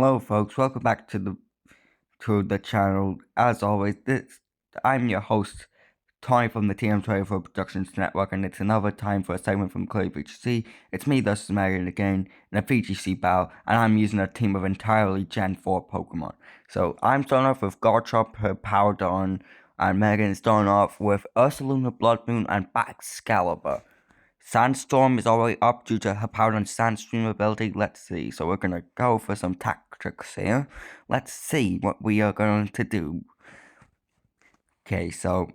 Hello, folks. Welcome back to the channel. As always, I'm your host, Tony from the TM24 Productions Network, and it's another time for a segment from Clay Vgc. It's me, thus Megan, again, in a Vgc battle, and I'm using a team of entirely Gen 4 Pokemon. So I'm starting off with Garchomp, her Powdon, and Megan is starting off with Ursaluna, Blood Moon, and Excalibur. Sandstorm is already up due to her Powdon Sandstream ability. Let's see. So we're going to go for some tactics here. Let's see what we are going to do. Okay, so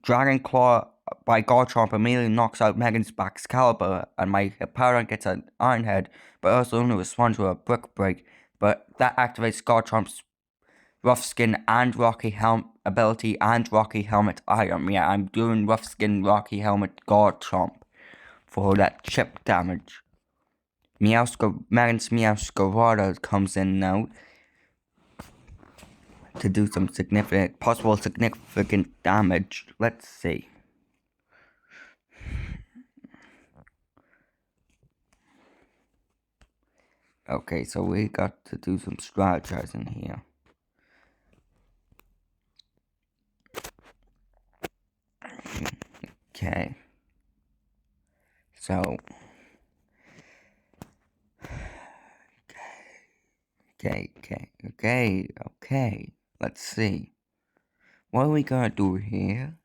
Dragon Claw by Garchomp immediately knocks out Megan's Excalibur, and my Powdon gets an Iron Head, but Ursaluna responds with a Brick Break, but that activates Garchomp's Rough Skin and Rocky Helmet ability and Rocky Helmet item. Yeah, I'm doing Rough Skin, Rocky Helmet, Garchomp for that chip damage. Megan's Meowscarada comes in now to do some possible significant damage. Let's see. Okay, so we got to do some strategizing here. Okay. So. Okay. Let's see. What are we gonna do here?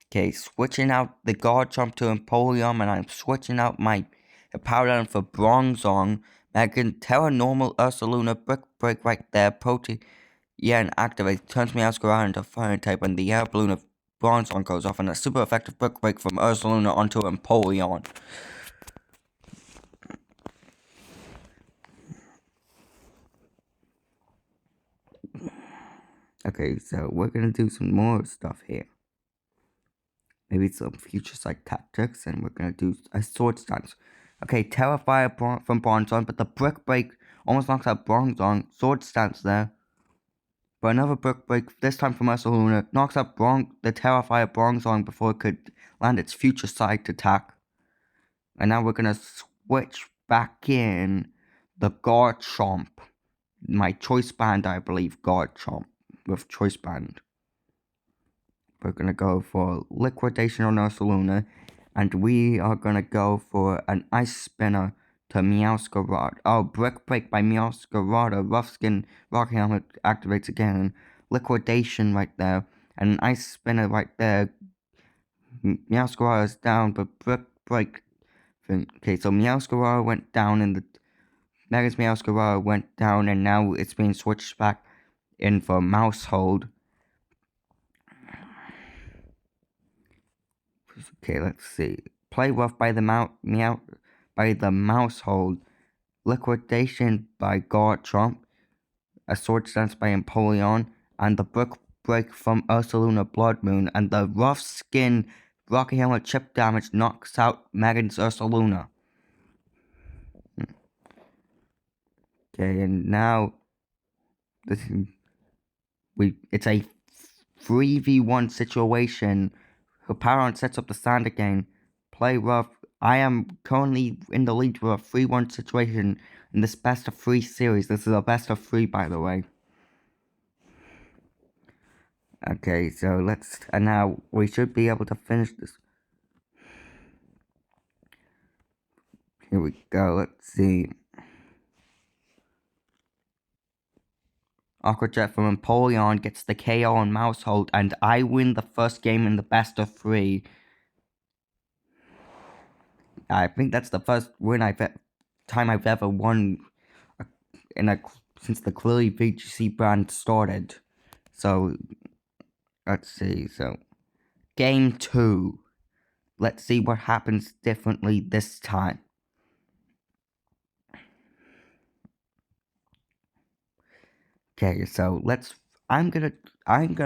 Okay, switching out the Garchomp to Empoleon, and I'm switching out my Powdon for Bronzong. Megan, Terra Normal, Ursaluna, Brick Break right there, and activate, turns Meowscarada into Fire type, and the air balloon of Bronzong goes off, and a super effective Brick Break from Ursaluna onto Empoleon. Okay, so we're gonna do some more stuff here. Maybe some future sight tactics, and we're gonna do a sword stance. Okay, Terrifier from Bronzong, but the Brick Break almost knocks out Bronzong. Sword stance there. But another Brick Break, this time from Ursaluna, knocks out the Terrifier Bronzong before it could land its future sight attack. And now we're gonna switch back in the Garchomp. My Choice Band, I believe, Garchomp with Choice Band. We're gonna go for Liquidation on Ursaluna, and we are gonna go for an Ice Spinner to Meowscarada. Oh, Brick Break by Meowscarada. Rough Skin, Rocky Helmet activates again. Liquidation right there, and an Ice Spinner right there. Meowscarada is down, but Brick Break. Okay, so Meowscarada went down, and the Mega's Meowscarada went down, and now it's being switched back in for Mousehold. Okay, let's see. Play rough by the Mousehold. Liquidation by Garchomp. A sword stance by Empoleon. And the Brick Break from Ursaluna Blood Moon. And the Rough Skin Rocky Helmet chip damage knocks out Megan's Ursaluna. Okay, and now it's a 3v1 situation. Powdon sets up the stand again. Play rough. I am currently in the lead with a 3-1 situation in this best of 3 series. This is a best of 3, by the way. Okay, so and now we should be able to finish this. Here we go, let's see. Aqua Jet from Empoleon gets the KO on Mousehold, and I win the first game in the best of 3. I think that's the first time I've ever won since the Clearly Vgc brand started. So let's see. So game 2. Let's see what happens differently this time. Okay, so I'm gonna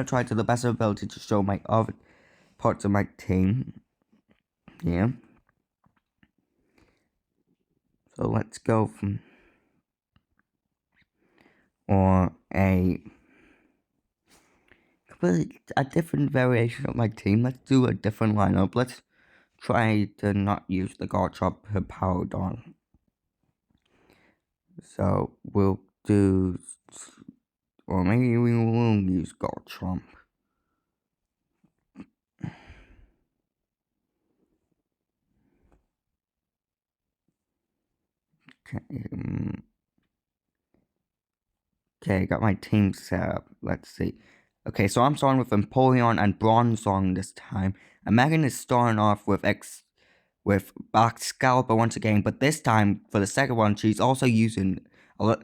try to the best of ability to show my other parts of my team. Yeah. So let's go from a different variation of my team. Let's do a different lineup. Let's try to not use the Garchomp Powdon. So we'll do, or maybe we will use Garchomp. Okay, got my team set up. Let's see. Okay, so I'm starting with Empoleon and Bronzong this time. And Megan is starting off with Excalibur once again, but this time, for the second one, she's also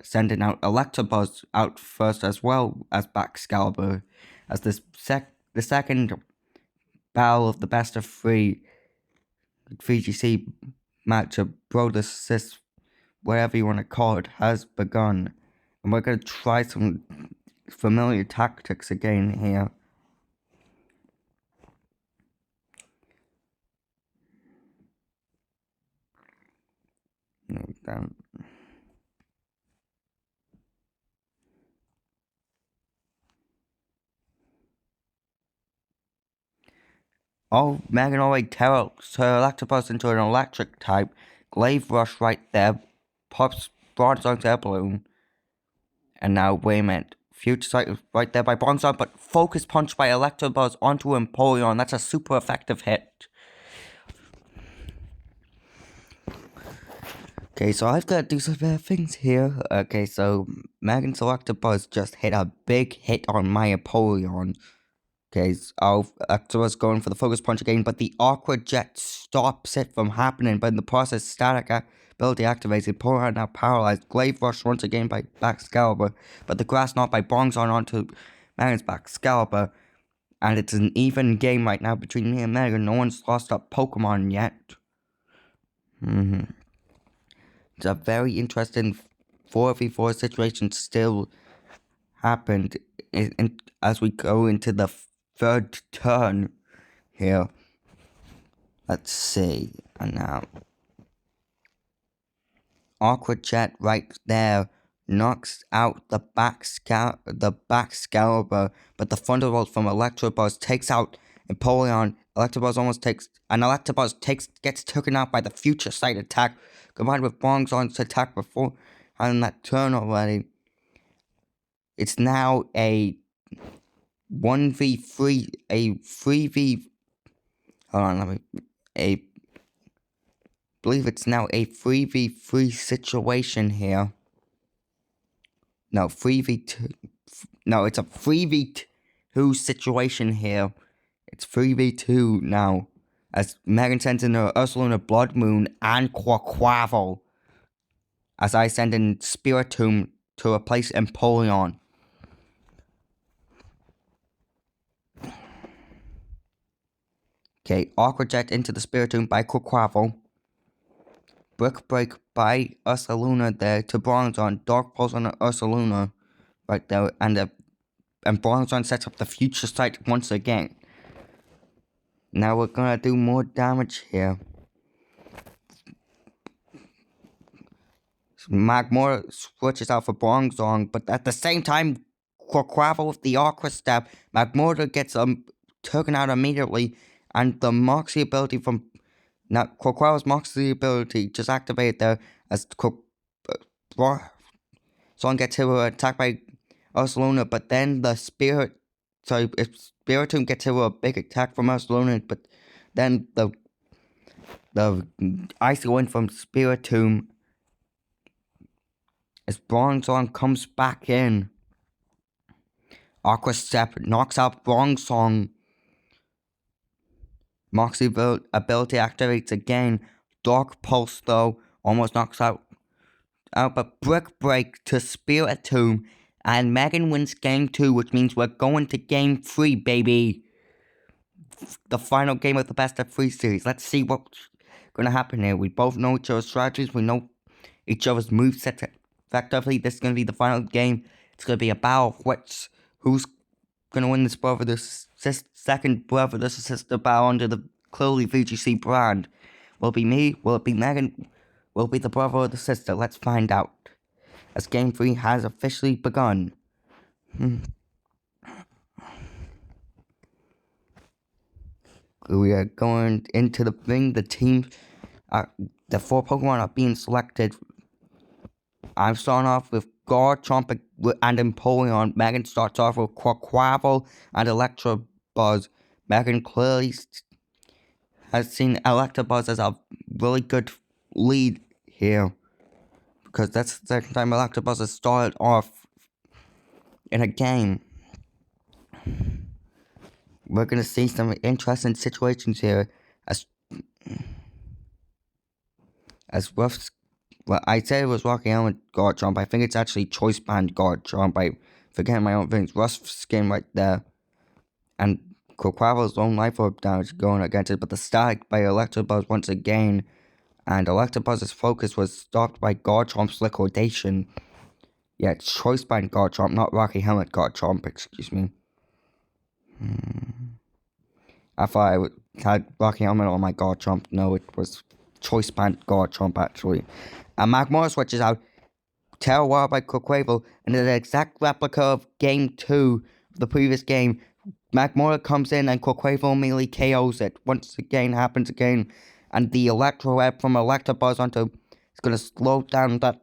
sending out Electabuzz out first as well as Excalibur, as the second battle of the best of three VGC matchup, Brother Sis, whatever you want to call it, has begun. And we're going to try some familiar tactics again here. Then. Oh, Megan already tells her Electabuzz into an electric type. Glaive Rush right there. Pops Bronzong's air balloon. And now, wait a minute. Future Sight is right there by Bronzong, but Focus Punch by Electabuzz onto Empoleon. That's a super effective hit. Okay, so I've got to do some better things here. Okay, so Megan's Electabuzz just hit a big hit on my Empoleon. Okay, so Electabuzz going for the Focus Punch again, but the Aqua Jet stops it from happening. But in the process, Static ability activated. Empoleon now paralyzed. Glaive Rush once again by Excalibur, but the Grass Knot by Bronzong onto Megan's Excalibur. And it's an even game right now between me and Megan. No one's lost a Pokemon yet. It's a very interesting 4v4 situation still happened as we go into the third turn here. Let's see. And now Aqua Jet right there knocks out the Excalibur, but the Thunderbolt from Electabuzz takes out Empoleon. Electabuzz gets taken out by the Future Sight attack, combined with Bronzong's attack before having that turn already. It's now a 1v3, a 3v. Hold on, I believe it's now a 3v3 situation here. No, 3v2. No, it's a 3v2 situation here. It's 3v2 now. As Megan sends in her Ursaluna Blood Moon and Quaquaval. As I send in Spiritomb to replace Empoleon. Okay, Aqua Jet into the Spiritomb by Quaquaval. Brick Break by Ursaluna there to Bronzong. Dark Pulse on Ursaluna right there. And Bronzong sets up the Future Sight once again. Now we're gonna do more damage here. Magmora switches out for Bronzong, but at the same time, Quaquaval with the Aqua Stab, Magmora gets taken out immediately, and the Moxie ability from Quaquaval's Moxie ability just activated there as Bronzong gets hit with an attack by Ursaluna, but then the Spiritomb gets hit with a big attack from Ursaluna, but then the Icy Wind from Spiritomb as Bronzong comes back in. Aqua Step knocks out Bronzong. Moxie ability activates again. Dark Pulse though almost knocks out but Brick Break to Spiritomb. And Megan wins game 2, which means we're going to game 3, baby. The final game of the best of 3 series. Let's see what's gonna happen here. We both know each other's strategies. We know each other's movesets effectively. This is gonna be the final game. It's gonna be a battle of who's gonna win this second brother versus sister battle under the clearly VGC brand. Will it be me? Will it be Megan? Will it be the brother or the sister? Let's find out. As game 3 has officially begun. We are going into the ring. The 4 Pokemon are being selected I'm starting off with Garchomp and Empoleon. Megan starts off with Quaquaval and Electabuzz. Megan clearly has seen Electabuzz as a really good lead here, because that's the second time Electabuzz has started off in a game. We're gonna see some interesting situations here as rough. Well, I said it was Rocky Helmet Garchomp. I think it's actually Choice Band Garchomp. I forget my own things. Rough skin right there. And Quaquaval's own life orb damage going against it, but the static by Electabuzz once again. And Electabuzz's focus was stopped by Garchomp's liquidation. Yeah, it's Choice Band Garchomp, not Rocky Helmet Garchomp, excuse me. I thought I had Rocky Helmet on my Garchomp. No, it was Choice Band Garchomp, actually. And Magmar switches out Terra Wild by Quaquaval, and an exact replica of Game 2 of the previous game. Magmar comes in and Quaquaval immediately KOs it. Once again, happens again. And the Electro Web from Electabuzz onto is going to slow down that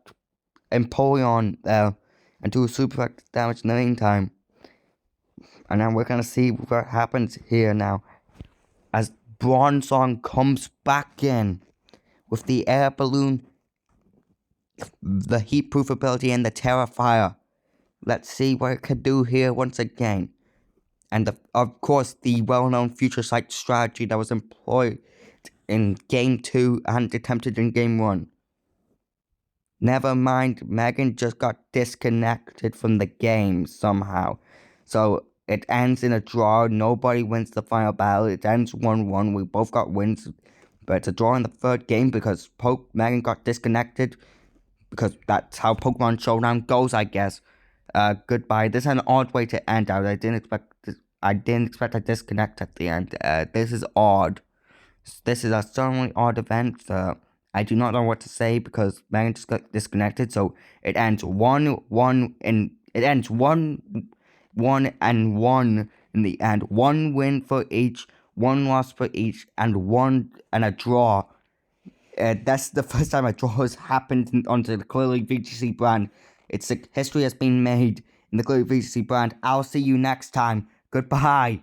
Empoleon there and do super damage in the meantime. And then we're going to see what happens here now as Bronzong comes back in with the air balloon, the heat proof ability, and the Terra Fire. Let's see what it can do here once again. And of course, the well-known Future Sight strategy that was employed in Game 2 and attempted in Game 1. Never mind, Megan just got disconnected from the game somehow. So it ends in a draw. Nobody wins the final battle. It ends 1-1. We both got wins. But it's a draw in the third game because Megan got disconnected. Because that's how Pokemon Showdown goes, I guess. Goodbye. This is an odd way to end out. I didn't expect a disconnect at the end. This is odd. This is a certainly odd event. I do not know what to say because Megan just got disconnected. So it ends 1-1 it ends 1-1 in the end. 1 win for each, 1 loss for each, and a draw. That's the first time a draw has happened onto the Clearly VGC brand. History has been made in the Clearly VGC brand. I'll see you next time. Goodbye.